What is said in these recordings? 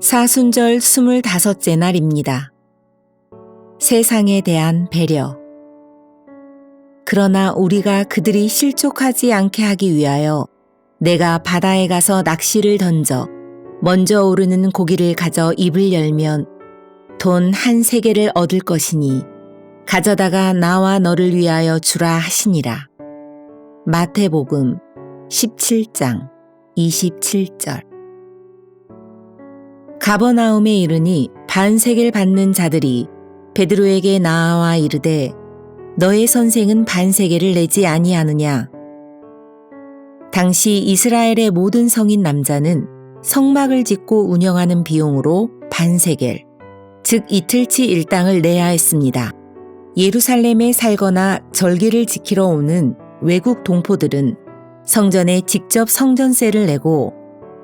사순절 25째 날입니다. 세상에 대한 배려. 그러나 우리가 그들이 실족하지 않게 하기 위하여 내가 바다에 가서 낚시를 던져 먼저 오르는 고기를 가져 입을 열면 돈 한 세겔을 얻을 것이니 가져다가 나와 너를 위하여 주라 하시니라. 마태복음 17장 27절. 가버나움에 이르니 반세겔 받는 자들이 베드로에게 나아와 이르되 너의 선생은 반세겔을 내지 아니하느냐. 당시 이스라엘의 모든 성인 남자는 성막을 짓고 운영하는 비용으로 반세겔, 즉 이틀치 일당을 내야 했습니다. 예루살렘에 살거나 절기를 지키러 오는 외국 동포들은 성전에 직접 성전세를 내고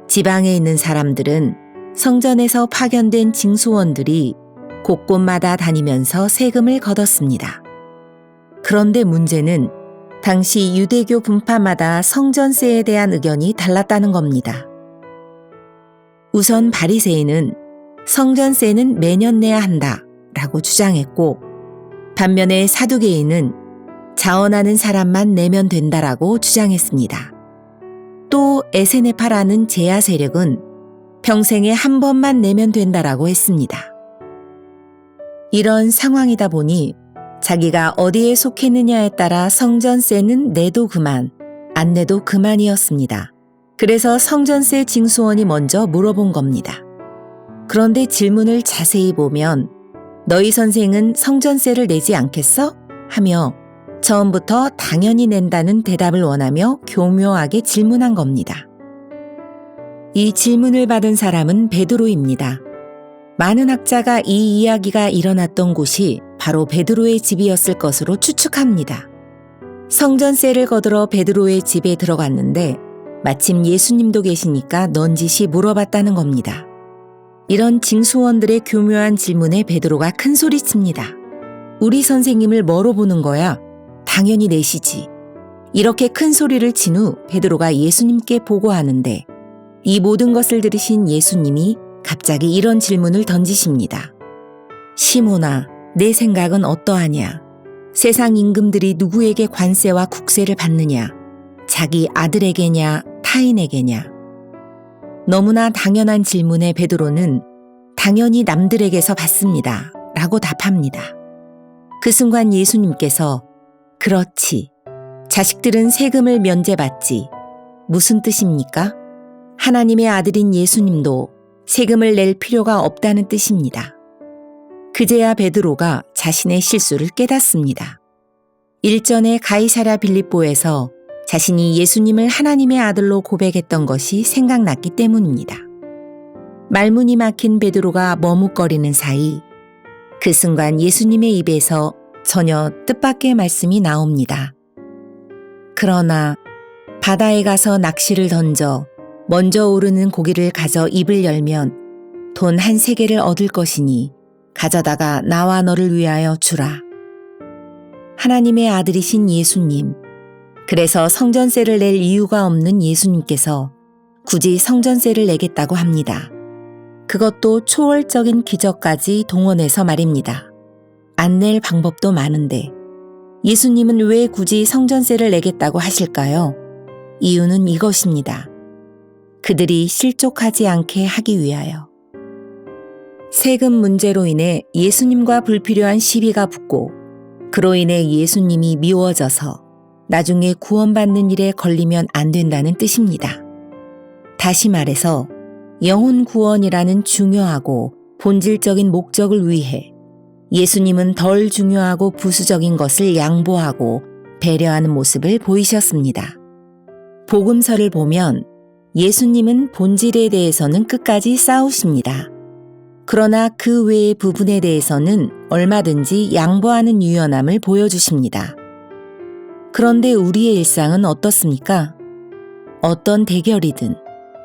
지방에 있는 사람들은 성전에서 파견된 징수원들이 곳곳마다 다니면서 세금을 걷었습니다. 그런데 문제는 당시 유대교 분파마다 성전세에 대한 의견이 달랐다는 겁니다. 우선 바리새인은 성전세는 매년 내야 한다 라고 주장했고, 반면에 사두개인은 자원하는 사람만 내면 된다라고 주장했습니다. 또 에세네파라는 제야 세력은 평생에 한 번만 내면 된다라고 했습니다. 이런 상황이다 보니 자기가 어디에 속했느냐에 따라 성전세는 내도 그만, 안 내도 그만이었습니다. 그래서 성전세 징수원이 먼저 물어본 겁니다. 그런데 질문을 자세히 보면 너희 선생은 성전세를 내지 않겠어? 하며 처음부터 당연히 낸다는 대답을 원하며 교묘하게 질문한 겁니다. 이 질문을 받은 사람은 베드로입니다. 많은 학자가 이 이야기가 일어났던 곳이 바로 베드로의 집이었을 것으로 추측합니다. 성전세를 거들어 베드로의 집에 들어갔는데 마침 예수님도 계시니까 넌지시 물어봤다는 겁니다. 이런 징수원들의 교묘한 질문에 베드로가 큰 소리칩니다. 우리 선생님을 뭐로 보는 거야? 당연히 내시지. 이렇게 큰 소리를 친 후 베드로가 예수님께 보고하는데 이 모든 것을 들으신 예수님이 갑자기 이런 질문을 던지십니다. 시몬아, 내 생각은 어떠하냐? 세상 임금들이 누구에게 관세와 국세를 받느냐? 자기 아들에게냐, 타인에게냐? 너무나 당연한 질문에 베드로는 당연히 남들에게서 받습니다. 라고 답합니다. 그 순간 예수님께서 그렇지. 자식들은 세금을 면제받지. 무슨 뜻입니까? 하나님의 아들인 예수님도 세금을 낼 필요가 없다는 뜻입니다. 그제야 베드로가 자신의 실수를 깨닫습니다. 일전에 가이사랴 빌립보에서 자신이 예수님을 하나님의 아들로 고백했던 것이 생각났기 때문입니다. 말문이 막힌 베드로가 머뭇거리는 사이 그 순간 예수님의 입에서 전혀 뜻밖의 말씀이 나옵니다. 그러나 바다에 가서 낚시를 던져 먼저 오르는 고기를 가져 입을 열면 돈 한 세겔을 얻을 것이니 가져다가 나와 너를 위하여 주라. 하나님의 아들이신 예수님, 그래서 성전세를 낼 이유가 없는 예수님께서 굳이 성전세를 내겠다고 합니다. 그것도 초월적인 기적까지 동원해서 말입니다. 안 낼 방법도 많은데 예수님은 왜 굳이 성전세를 내겠다고 하실까요? 이유는 이것입니다. 그들이 실족하지 않게 하기 위하여. 세금 문제로 인해 예수님과 불필요한 시비가 붙고 그로 인해 예수님이 미워져서 나중에 구원받는 일에 걸리면 안 된다는 뜻입니다. 다시 말해서 영혼 구원이라는 중요하고 본질적인 목적을 위해 예수님은 덜 중요하고 부수적인 것을 양보하고 배려하는 모습을 보이셨습니다. 복음서를 보면 예수님은 본질에 대해서는 끝까지 싸우십니다. 그러나 그 외의 부분에 대해서는 얼마든지 양보하는 유연함을 보여주십니다. 그런데 우리의 일상은 어떻습니까? 어떤 대결이든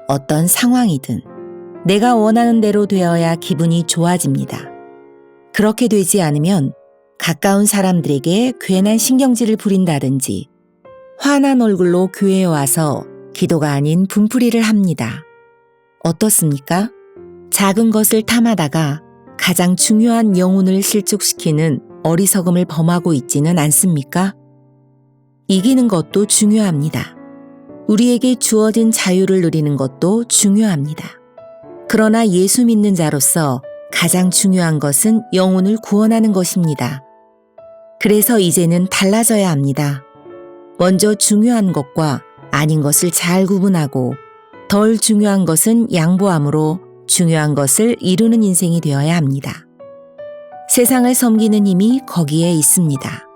어떤 상황이든 내가 원하는 대로 되어야 기분이 좋아집니다. 그렇게 되지 않으면 가까운 사람들에게 괜한 신경질을 부린다든지 화난 얼굴로 교회에 와서 기도가 아닌 분풀이를 합니다. 어떻습니까? 작은 것을 탐하다가 가장 중요한 영혼을 실족시키는 어리석음을 범하고 있지는 않습니까? 이기는 것도 중요합니다. 우리에게 주어진 자유를 누리는 것도 중요합니다. 그러나 예수 믿는 자로서 가장 중요한 것은 영혼을 구원하는 것입니다. 그래서 이제는 달라져야 합니다. 먼저 중요한 것과 아닌 것을 잘 구분하고 덜 중요한 것은 양보함으로 중요한 것을 이루는 인생이 되어야 합니다. 세상을 섬기는 힘이 거기에 있습니다.